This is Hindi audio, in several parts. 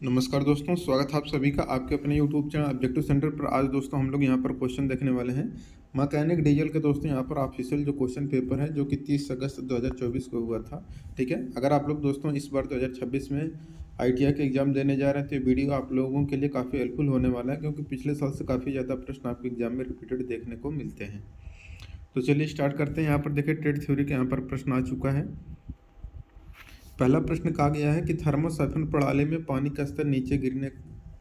नमस्कार दोस्तों, स्वागत है आप सभी का आपके अपने यूट्यूब चैनल ऑब्जेक्टिव सेंटर पर। आज दोस्तों हम लोग यहाँ पर क्वेश्चन देखने वाले हैं मैकेनिक डीजल के। दोस्तों यहाँ पर ऑफिशियल जो क्वेश्चन पेपर है जो कि 30 अगस्त 2024 को हुआ था। ठीक है, अगर आप लोग दोस्तों इस बार 2026 में ITI के एग्ज़ाम देने जा रहे हैं तो ये वीडियो आप लोगों के लिए काफ़ी हेल्पफुल होने वाला है, क्योंकि पिछले साल से काफ़ी ज़्यादा प्रश्न आपके एग्जाम में रिपीटेड देखने को मिलते हैं। तो चलिए स्टार्ट करते हैं। यहाँ पर देखिए ट्रेड थ्योरी का यहाँ पर प्रश्न आ चुका है। पहला प्रश्न कहा गया है कि थर्मोसाइफन प्रणाली में पानी का स्तर नीचे गिरने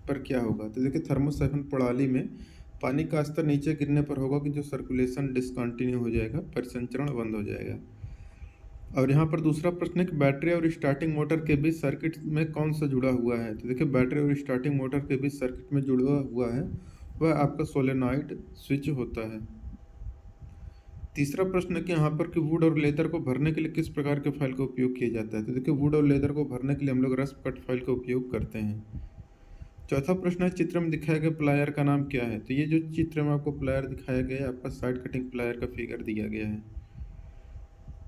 पर क्या होगा। तो देखिए थर्मोसाइफन प्रणाली में पानी का स्तर नीचे गिरने पर होगा कि जो सर्कुलेशन डिसकंटिन्यू हो जाएगा, परिसंचरण बंद हो जाएगा। और यहाँ पर दूसरा प्रश्न है कि बैटरी और स्टार्टिंग मोटर के बीच सर्किट में कौन सा जुड़ा हुआ है। तो देखिए बैटरी और स्टार्टिंग मोटर के बीच सर्किट में जुड़ा हुआ है वह आपका सोलेनॉइड स्विच होता है। तीसरा प्रश्न है कि यहाँ पर कि वुड और लेदर को भरने के लिए किस प्रकार के फाइल का उपयोग किया जाता है। तो देखिए वुड और लेदर को भरने के लिए हम लोग रस्प कट फाइल का उपयोग करते हैं। चौथा प्रश्न है चित्र में दिखाया गया प्लायर का नाम क्या है। तो ये जो चित्र में आपको प्लायर दिखाया गया है आपका साइड कटिंग प्लायर का फिगर दिया गया है।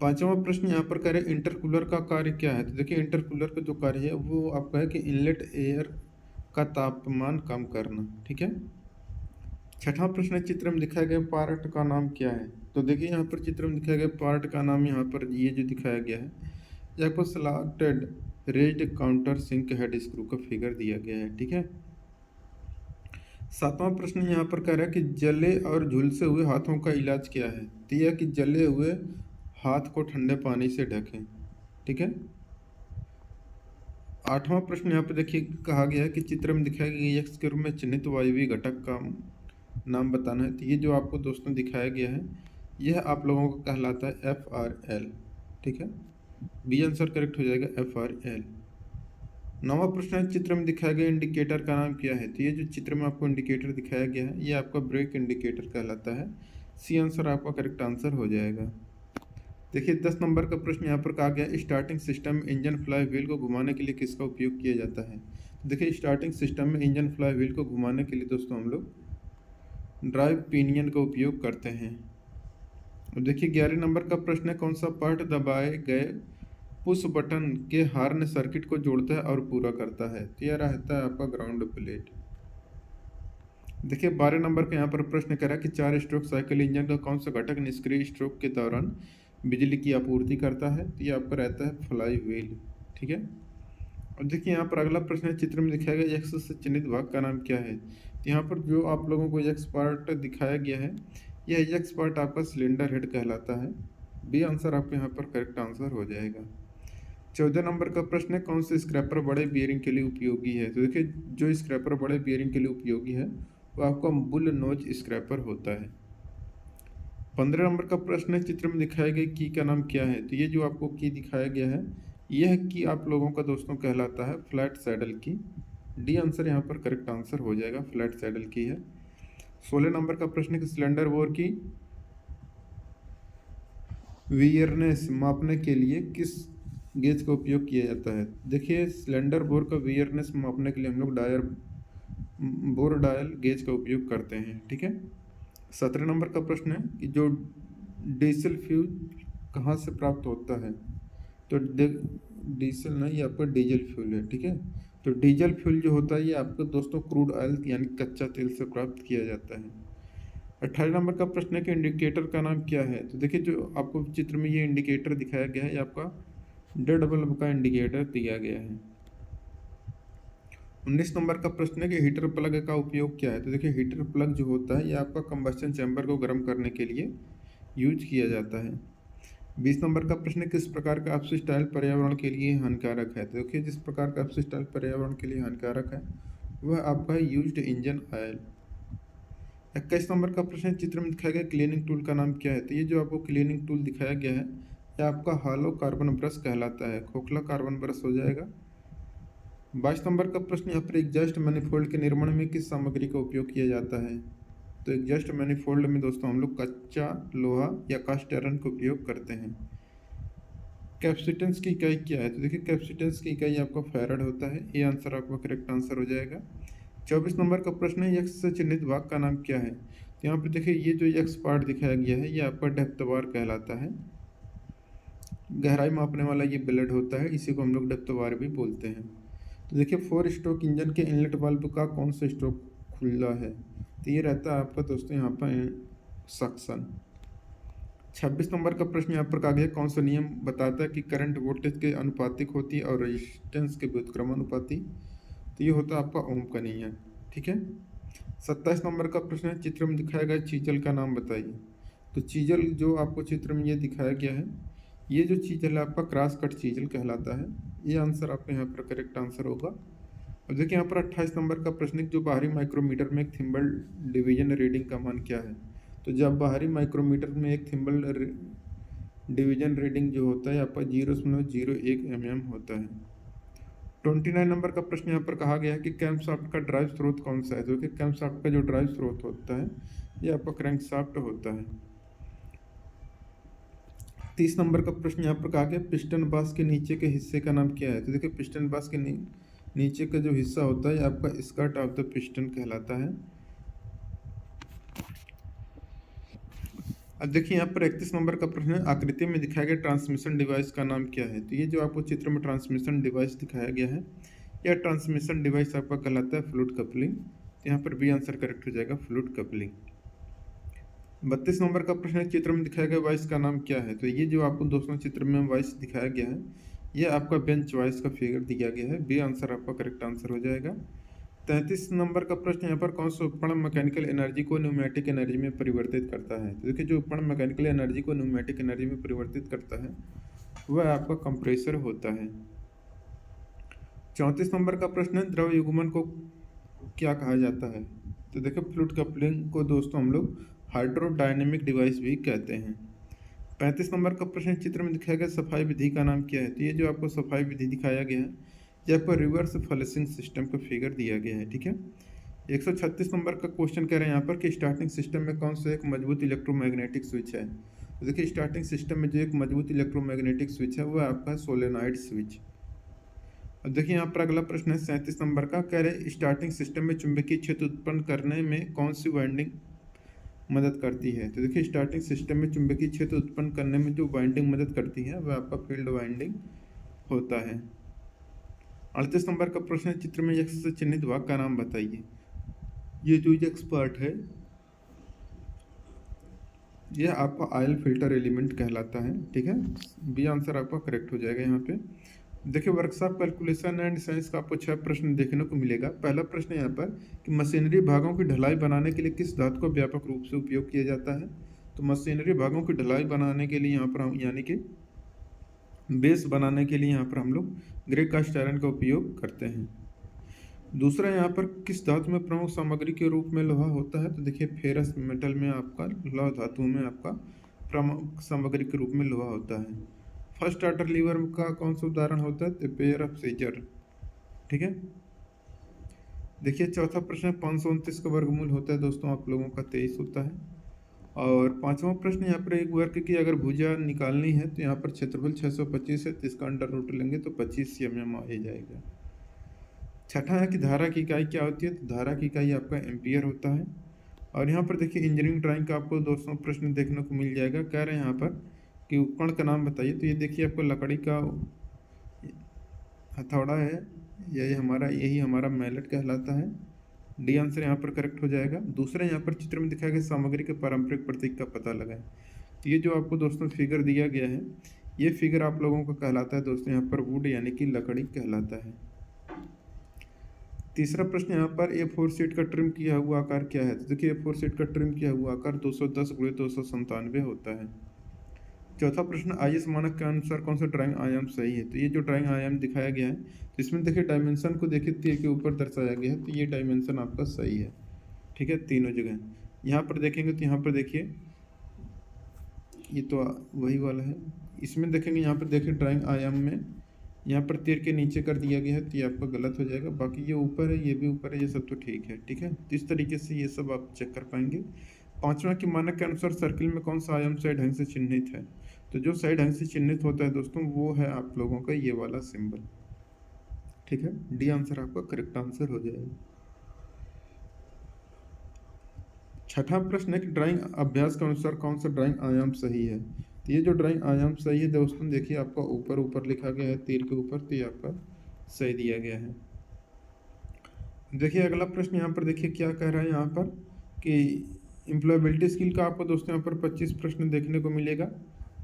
पांचवा प्रश्न यहाँ पर कह रहे हैं इंटरकूलर का कार्य क्या है। तो देखिए इंटरकूलर का जो कार्य है वो आपका है कि इनलेट एयर का तापमान कम करना। ठीक है। छठा प्रश्न चित्र में दिखाया गया पार्ट का नाम क्या है। तो देखिए यहाँ पर चित्र में दिखाया गया पार्ट का नाम यहाँ पर ये जो दिखाया गया है ये आपको slotted raised countersink head screw का फिगर दिया गया है। ठीक है। सातवां प्रश्न यहाँ पर कह रहा है कि जले और झुलसे हुए हाथों का इलाज क्या है। तो यह कि जले हुए हाथ को ठंडे पानी से ढकें। ठीक है। आठवां प्रश्न यहाँ पर देखिए कहा गया है कि चित्र में दिखाया गया एक्स के रूप में चिन्हित वायवीय घटक का नाम बताना है। तो ये जो आपको दोस्तों दिखाया गया है यह आप लोगों को कहलाता है FRL। ठीक है, बी आंसर करेक्ट हो जाएगा FRL। नवा प्रश्न है चित्र में दिखाया गया इंडिकेटर का नाम क्या है। तो ये जो चित्र में आपको इंडिकेटर दिखाया गया है ये आपका ब्रेक इंडिकेटर कहलाता है। सी आंसर आपका करेक्ट आंसर हो जाएगा। देखिए 10 नंबर का प्रश्न यहाँ पर कहा गया स्टार्टिंग सिस्टम में इंजन फ्लाई व्हील को घुमाने के लिए किसका उपयोग किया जाता है। देखिए स्टार्टिंग सिस्टम में इंजन फ्लाई व्हील को घुमाने के लिए दोस्तों हम लोग ड्राइव पिनियन का उपयोग करते हैं। अब देखिए 11 नंबर का प्रश्न है कौन सा पार्ट दबाए गए पुश बटन के हार्न सर्किट को जोड़ता है और पूरा करता है। तो यह रहता है आपका ग्राउंड प्लेट। देखिए 12 नंबर का यहाँ पर प्रश्न कह रहा है कि 4 स्ट्रोक साइकिल इंजन का कौन सा घटक निष्क्रिय स्ट्रोक के दौरान बिजली की आपूर्ति करता है। तो ये आपका रहता है फ्लाई व्हील। ठीक है। और देखिए यहाँ पर अगला प्रश्न है चित्र में दिखाया गया एक्स से चिन्हित भाग का नाम क्या है। तो यहाँ पर जो आप लोगों को एक्स पार्ट दिखाया गया है यह एक्स पार्ट आपका सिलेंडर हेड कहलाता है। बी आंसर आपके यहाँ पर करेक्ट आंसर हो जाएगा। 14 नंबर का प्रश्न है कौन से स्क्रैपर बड़े बियरिंग के लिए उपयोगी है। तो देखिए जो स्क्रैपर बड़े बियरिंग के लिए उपयोगी है वो आपका बुल नोज स्क्रैपर होता है। 15 नंबर का प्रश्न है चित्र में दिखाया गया की का नाम क्या है। तो ये जो आपको की दिखाया गया है यह की आप लोगों का दोस्तों कहलाता है फ्लैट सैडल की। डी आंसर यहाँ पर करेक्ट आंसर हो जाएगा, फ्लैट सैडल की है। 16 नंबर का प्रश्न है कि सिलेंडर बोर की वियरनेस मापने के लिए किस गेज का उपयोग किया जाता है। देखिए सिलेंडर बोर का वियरनेस मापने के लिए हम लोग बोर डायल गेज का उपयोग करते हैं। ठीक है। 17 नंबर का प्रश्न है कि जो डीजल फ्यूल कहाँ से प्राप्त होता है। तो डीजल नहीं, आपका डीजल फ्यूल है। ठीक है। तो डीजल फ्यूल जो होता है ये आपको दोस्तों क्रूड ऑयल यानी कच्चा तेल से प्राप्त किया जाता है। 18 नंबर का प्रश्न है कि इंडिकेटर का नाम क्या है। तो देखिए जो आपको चित्र में ये इंडिकेटर दिखाया गया है ये आपका डेड बल्ब का इंडिकेटर दिया गया है। 19 नंबर का प्रश्न है कि हीटर प्लग का उपयोग क्या है। तो देखिए हीटर प्लग जो होता है ये आपका कंबस्शन चैम्बर को गर्म करने के लिए यूज किया जाता है। 20 नंबर का प्रश्न है किस प्रकार का अपशिष्ट टाइल पर्यावरण के लिए हानिकारक है। तो देखिए जिस प्रकार का अपशिष्ट टाइल पर्यावरण के लिए हानिकारक है वह आपका है यूज्ड इंजन ऑयल। 21 नंबर का प्रश्न चित्र में दिखाया गया क्लीनिंग टूल का नाम क्या है। तो ये जो आपको क्लीनिंग टूल दिखाया गया है यह आपका हॉलो कार्बन ब्रश कहलाता है, खोखला कार्बन ब्रश हो जाएगा। 22 नंबर का प्रश्न यहाँ पर एग्जॉस्ट मैनिफोल्ड के निर्माण में किस सामग्री का उपयोग किया जाता है। तो एग्जॉस्ट मैनिफोल्ड में दोस्तों हम लोग कच्चा लोहा या कास्ट आयरन का उपयोग करते हैं। कैपेसिटेंस की इकाई क्या है। तो देखिए कैपेसिटेंस की इकाई आपका फैराड होता है। ये आंसर आपका करेक्ट आंसर हो जाएगा। 24 नंबर का प्रश्न है एक्स से चिन्हित भाग का नाम क्या है। तो यहाँ पर देखिए ये जो एक्स पार्ट दिखाया गया है ये आपका डेप्थ बार कहलाता है। गहराई मापने वाला ये ब्लेड होता है, इसी को हम लोग डेप्थ बार भी बोलते हैं। तो देखिए 4 स्ट्रोक इंजन के इनलेट वाल्व का कौन सा स्ट्रोक खुला है, तो ये रहता है आपका दोस्तों यहाँ पर सक्शन। 26 नंबर का प्रश्न यहाँ पर कहा गया कौन सा नियम बताता है कि करंट वोल्टेज के अनुपातिक होती है और रेजिस्टेंस के व्युत्क्रमानुपाती, तो ये होता है आपका ओम का नियम। ठीक है। 27 नंबर का प्रश्न है चित्र में दिखाया गया चीजल का नाम बताइए। तो चीजल जो आपको चित्र में ये दिखाया गया है, ये जो चीजल है आपका क्रॉस कट चीजल कहलाता है। ये आंसर आपका यहाँ पर करेक्ट आंसर होगा। अब देखिए यहाँ पर 28 नंबर का प्रश्न है जो बाहरी माइक्रोमीटर में एक थिम्बल डिवीजन रीडिंग का मान क्या है। तो जब बाहरी माइक्रोमीटर में एक थिम्बल डिवीजन रीडिंग जो होता है आपका 0.01 mm होता है। 29 नंबर का प्रश्न यहाँ पर कहा गया है कि कैम्पशाफ्ट का ड्राइव स्रोत कौन सा है। जो कि कैम्पशाफ्ट का जो ड्राइव स्रोत होता है ये आपका क्रैंकशाफ्ट होता है। 30 नंबर का प्रश्न यहाँ पर कहा गया पिस्टन बास के नीचे के हिस्से का नाम क्या है। तो देखिए पिस्टन बास के नीचे का जो हिस्सा होता है आपका स्कर्ट ऑफ द पिस्टन कहलाता है। अब देखिए यहाँ पर 31 नंबर का प्रश्न है आकृति में दिखाया गया ट्रांसमिशन डिवाइस का नाम क्या है। तो ये जो आपको चित्र में ट्रांसमिशन डिवाइस दिखाया गया है, यह ट्रांसमिशन डिवाइस आपका कहलाता है फ्लूइड कपलिंग। तो यहाँ पर बी आंसर करेक्ट हो जाएगा, फ्लूइड कपलिंग। 32 नंबर का प्रश्न है चित्र में दिखाया गया वॉइस का नाम क्या है। तो ये जो आपको दोस्तों चित्र में वॉइस दिखाया गया है, ये आपका बेंच वॉइस का फिगर दिया गया है। बी आंसर आपका करेक्ट आंसर हो जाएगा। 33 नंबर का प्रश्न यहाँ पर कौन सा उपकरण मैकेनिकल एनर्जी को न्यूमेटिक एनर्जी में परिवर्तित करता है। तो देखिए जो उपकरण मैकेनिकल एनर्जी को न्यूमेटिक एनर्जी में परिवर्तित करता है वह आपका कंप्रेसर होता है। 34 नंबर का प्रश्न है द्रव युग्मन को क्या कहा जाता है। तो देखिए फ्लूइड कपलिंग को दोस्तों हम लोग हाइड्रोडायनेमिक डिवाइस भी कहते हैं। 35 नंबर का प्रश्न चित्र में दिखाया गया सफाई विधि का नाम क्या है। तो ये जो आपको सफाई विधि दिखाया गया है ये आपको रिवर्स फ्लशिंग सिस्टम का फिगर दिया गया है। ठीक है। 136 नंबर का क्वेश्चन कह रहे हैं यहाँ पर कि स्टार्टिंग सिस्टम में कौन सा एक मजबूत इलेक्ट्रोमैग्नेटिक स्विच है। तो देखिए स्टार्टिंग सिस्टम में जो एक मजबूत इलेक्ट्रोमैग्नेटिक स्विच है वह आपका सोलेनॉइड स्विच। अब देखिए यहाँ पर अगला प्रश्न है 37 नंबर का, कह रहे स्टार्टिंग सिस्टम में चुंबकीय क्षेत्र उत्पन्न करने में कौन सी वाइंडिंग मदद करती है। तो देखिए स्टार्टिंग सिस्टम में चुंबकीय क्षेत्र उत्पन्न करने में जो वाइंडिंग मदद करती है वह आपका फील्ड वाइंडिंग होता है। 38 नंबर का प्रश्न है चित्र में एक्स से चिन्हित भाग का नाम बताइए। ये जो एक्स पार्ट है यह आपका ऑयल फिल्टर एलिमेंट कहलाता है। ठीक है। बी आंसर आपका करेक्ट हो जाएगा। यहाँ पे देखिए वर्कशॉप कैलकुलेशन एंड साइंस का आपको 6 प्रश्न देखने को मिलेगा। पहला प्रश्न यहाँ पर कि मशीनरी भागों की ढलाई बनाने के लिए किस धातु का व्यापक रूप से उपयोग किया जाता है। तो मशीनरी भागों की ढलाई बनाने के लिए यहाँ पर हम यानी कि बेस बनाने के लिए यहाँ पर हम लोग ग्रे कास्ट आयरन का उपयोग करते हैं। दूसरा यहाँ पर किस धातु में प्रमुख सामग्री के रूप में लोहा होता है। तो देखिए फेरस मेटल में आपका लौह धातु में आपका प्रमुख सामग्री के रूप में लोहा होता है। फर्स्ट ऑर्डर लीवर का कौन सा उदाहरण होता है। तो पेयर ऑफ सीजर। ठीक है। देखिए चौथा प्रश्न 529 का वर्गमूल होता है दोस्तों आप लोगों का 23 होता है। और पांचवा प्रश्न यहाँ पर एक वर्ग की अगर भुजा निकालनी है तो यहाँ पर क्षेत्रफल 625 है तो इसका अंडर रूट लेंगे तो 25 mm आ ही जाएगा। छठा है कि धारा की इकाई क्या होती है। तो धारा की इकाई आपका एम्पियर होता है। और यहाँ पर देखिए इंजीनियरिंग ड्राइंग का आपको दोस्तों प्रश्न देखने को मिल जाएगा। कह रहे हैं यहाँ पर कि उपकरण का नाम बताइए। तो ये देखिए आपको लकड़ी का हथौड़ा है, यही हमारा मैलेट कहलाता है। डी आंसर यहाँ पर करेक्ट हो जाएगा। दूसरा यहाँ पर चित्र में दिखाया गया सामग्री के पारंपरिक प्रतीक का पता लगाएं। तो ये जो आपको दोस्तों फिगर दिया गया है ये फिगर आप लोगों को कहलाता है दोस्तों यहाँ पर वुड यानी कि लकड़ी कहलाता है। तीसरा प्रश्न यहाँ पर A4 शीट का ट्रिम किया हुआ आकार क्या है। तो देखिए A4 शीट का ट्रिम किया हुआ आकार 210x297 होता है। चौथा प्रश्न आईएस मानक के अनुसार कौन सा ड्राइंग आयाम सही है। तो ये जो ड्राइंग आयाम दिखाया गया है तो इसमें देखिए डायमेंशन को देखिए तीर के ऊपर दर्शाया गया है तो ये डायमेंशन आपका सही है। ठीक है। तीनों जगह यहाँ पर देखेंगे तो यहाँ पर देखिए ये तो वही वाला है। इसमें देखेंगे यहाँ पर देखिए ड्राइंग आयाम में यहाँ पर तीर के नीचे कर दिया गया है तो ये आपका गलत हो जाएगा। बाकी ये ऊपर है, ये भी ऊपर है, ये सब तो ठीक है। ठीक है। तो इस तरीके से ये सब आप चेक कर पाएंगे। पांचवा की मानक के अनुसार सर्किल में कौन सा आयाम सही ढंग से चिन्हित है। तो जो सही ढंग से चिन्हित होता है दोस्तों वो है आप लोगों का ये वाला सिंबल। ठीक है। डी आंसर आपका करेक्ट आंसर हो जाएगा। छठा प्रश्न है कि ड्राइंग अभ्यास के अनुसार कौन सा ड्राइंग आयाम सही है। तो ये जो ड्राइंग आयाम सही है दोस्तों देखिए आपका ऊपर ऊपर लिखा गया है तीर के ऊपर, तो ये आपका सही दिया गया है। देखिए अगला प्रश्न यहाँ पर देखिए क्या कह रहा है यहाँ पर कि एम्प्लॉयबिलिटी स्किल का आपको दोस्तों यहाँ पर 25 प्रश्न देखने को मिलेगा।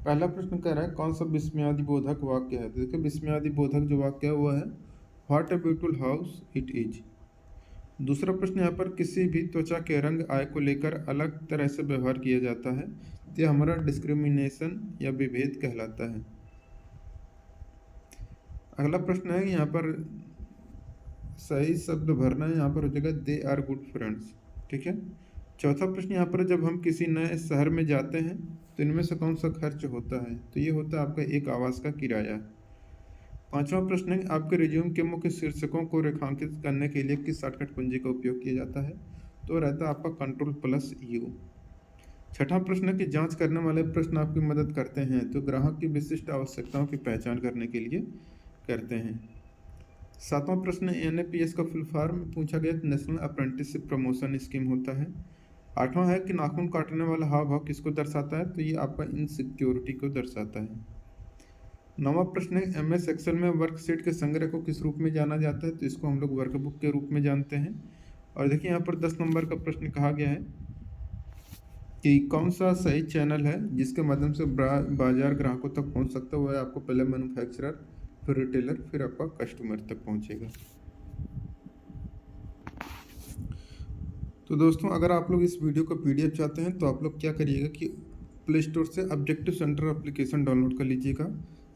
पहला प्रश्न कह रहा है कौन सा विस्मयादि बोधक वाक्य है। तो देखिए विस्मयादि बोधक जो वाक्य है वो है what a beautiful house it is. दूसरा प्रश्न यहाँ पर किसी भी त्वचा के रंग आय को लेकर अलग तरह से व्यवहार किया जाता है तो यह हमारा डिस्क्रिमिनेशन या विभेद कहलाता है। अगला प्रश्न है यहाँ पर सही शब्द भरना है, यहाँ पर हो जाएगा दे आर गुड फ्रेंड्स। ठीक है। चौथा प्रश्न यहाँ पर जब हम किसी नए शहर में जाते हैं तो इनमें से कौन सा खर्च होता है। तो ये होता है आपका एक आवास का किराया। पांचवा प्रश्न है आपके रिज्यूम के मुख्य शीर्षकों को रेखांकित करने के लिए किस शॉर्टकट कुंजी का उपयोग किया जाता है। तो रहता है आपका Ctrl+U। छठा प्रश्न है कि जांच करने वाले प्रश्न आपकी मदद करते हैं तो ग्राहक की विशिष्ट आवश्यकताओं की पहचान करने के लिए करते हैं। सातवां प्रश्न NAPS का फुल फॉर्म पूछा गया तो नेशनल अप्रेंटिसशिप प्रमोशन स्कीम होता है। आठवां है कि नाखून काटने वाला हाव भाव किसको दर्शाता है। तो ये आपका इनसिक्योरिटी को दर्शाता है। नौवां प्रश्न है MS एक्सेल में वर्कशीट के संग्रह को किस रूप में जाना जाता है। तो इसको हम लोग वर्कबुक के रूप में जानते हैं। और देखिए यहाँ पर 10 नंबर का प्रश्न कहा गया है कि कौन सा सही चैनल है जिसके माध्यम से बाजार ग्राहकों तक पहुँच सकता है। वह आपको पहले मैन्युफैक्चरर, फिर रिटेलर, फिर आपका कस्टमर तक पहुँचेगा। तो दोस्तों अगर आप लोग इस वीडियो का PDF चाहते हैं तो आप लोग क्या करिएगा कि प्ले स्टोर से ऑब्जेक्टिव सेंटर एप्लीकेशन डाउनलोड कर लीजिएगा।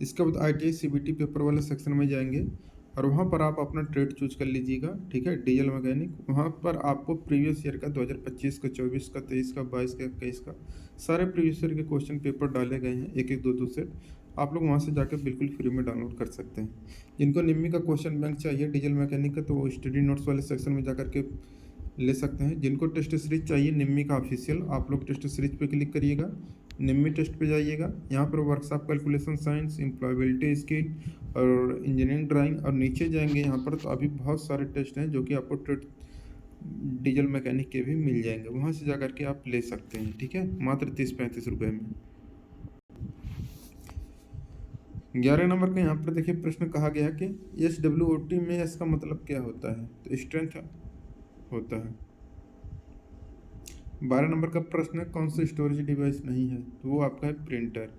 इसके बाद ITI CBT पेपर वाले सेक्शन में जाएंगे और वहाँ पर आप अपना ट्रेड चूज कर लीजिएगा। ठीक है। डीजल मैकेनिक, वहाँ पर आपको प्रीवियस ईयर का 2025 का, 24 का, 23 का, 22 का, 21 का सारे प्रीवियस ईयर के क्वेश्चन पेपर डाले गए हैं, एक एक दो सेट। आप लोग वहाँ से जाकर बिल्कुल फ्री में डाउनलोड कर सकते हैं। जिनको निम्मी का क्वेश्चन बैंक चाहिए डीजल मैकेनिक का तो वो स्टडी नोट्स वाले सेक्शन में जाकर के ले सकते हैं। जिनको टेस्ट सीरीज चाहिए निम्मी का ऑफिशियल, आप लोग टेस्ट सीरीज पे क्लिक करिएगा, निम्मी टेस्ट पे जाइएगा। यहाँ पर workshop calculation science, employability skill और इंजीनियरिंग ड्राइंग, और नीचे जाएंगे यहाँ पर तो अभी बहुत सारे टेस्ट हैं जो कि आपको ट्रेड डीजल मैकेनिक के भी मिल जाएंगे। वहाँ से जा करके आप ले सकते हैं। ठीक है। मात्र 30-35 रुपये में। 11 नंबर का यहाँ पर देखिए प्रश्न कहा गया कि SWOT में इसका मतलब क्या होता है। तो स्ट्रेंथ होता है। 12 नंबर का प्रश्न है कौन सा स्टोरेज डिवाइस नहीं है। तो वो आपका है प्रिंटर।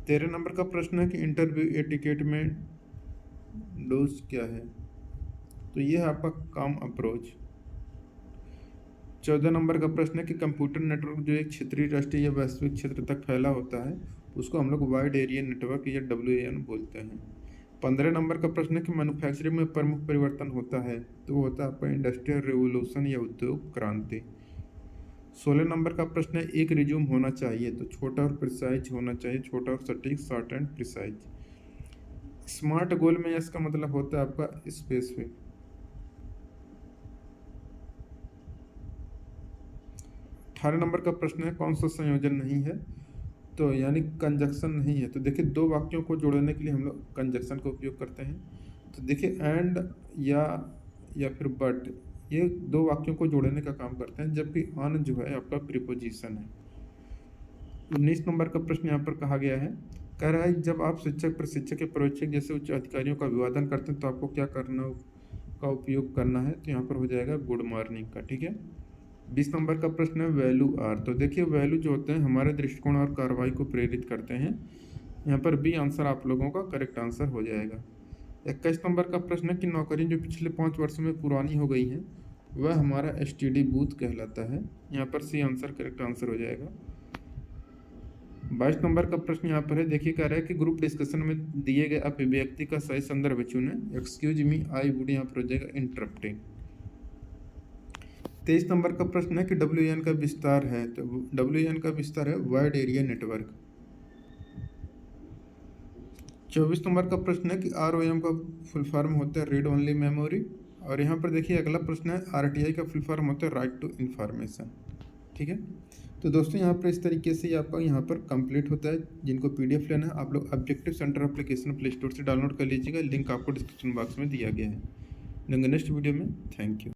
13 नंबर का प्रश्न है कि इंटरव्यू एटिकेट में डोज क्या है। तो ये है आपका काम अप्रोच। 14 नंबर का प्रश्न है कि कंप्यूटर नेटवर्क जो एक क्षेत्रीय, राष्ट्रीय या वैश्विक क्षेत्र तक फैला होता है उसको हम लोग वाइड एरिया नेटवर्क या WAN बोलते हैं। 15 नंबर का प्रश्न है कि मैन्युफैक्चरिंग में प्रमुख परिवर्तन होता है। तो वो होता है आपका इंडस्ट्रियल रेवोल्यूशन या उद्योग क्रांति। 16 नंबर का प्रश्न है एक रिज्यूम होना चाहिए। तो छोटा और प्रिसाइज होना चाहिए, छोटा और सटीक, शॉर्ट एंड प्रिसाइज। स्मार्ट गोल में इसका मतलब होता है आपका स्पेसिफिक। 18 नंबर का प्रश्न है कौन सा संयोजन नहीं है। तो यानी कंजक्शन नहीं है। तो देखिए दो वाक्यों को जोड़ने के लिए हम लोग कंजक्शन का उपयोग करते हैं। तो देखिए एंड या फिर बट, ये दो वाक्यों को जोड़ने का काम करते हैं, जबकि ऑन जो है आपका प्रीपोजिशन है। 19 नंबर का प्रश्न यहाँ पर कहा गया है, कह रहा है जब आप शिक्षक, प्रशिक्षक या पर्यवेक्षक जैसे उच्च अधिकारियों का अभिवादन करते हैं तो आपको क्या करना का उपयोग करना है। तो यहाँ पर हो जाएगा गुड मॉर्निंग का। ठीक है। 20 नंबर का प्रश्न है वैल्यू आर। तो देखिए वैल्यू जो होते हैं हमारे दृष्टिकोण और कार्रवाई को प्रेरित करते हैं। यहाँ पर बी आंसर आप लोगों का करेक्ट आंसर हो जाएगा। 21 नंबर का प्रश्न है कि नौकरी जो पिछले 5 वर्षों में पुरानी हो गई है वह हमारा STD बूथ कहलाता है। यहाँ पर सी आंसर करेक्ट आंसर हो जाएगा। 22 नंबर का प्रश्न यहाँ पर है, देखिए कह रहा है कि ग्रुप डिस्कशन में दिए गए अभिव्यक्ति का सही संदर्भ चुनें। एक्सक्यूज मी आई वुड यहाँ पर हो जाएगा इंटरप्टिंग। 23 नंबर का प्रश्न है कि WAN का विस्तार है। तो WAN का विस्तार है वाइड एरिया नेटवर्क। 24 नंबर का प्रश्न है कि ROM का फुल फॉर्म होता है रीड ओनली मेमोरी। और यहाँ पर देखिए अगला प्रश्न है RTI का फुल फॉर्म होता है राइट टू इन्फॉर्मेशन। ठीक है। तो दोस्तों यहाँ पर इस तरीके से आपका यहाँ पर कंप्लीट होता है। जिनको PDF लेना है आप लोग objective centre application play store से डाउनलोड कर लीजिएगा। लिंक आपको डिस्क्रिप्शन बॉक्स में दिया गया है। मिलेंगे नेक्स्ट वीडियो में। Thank you.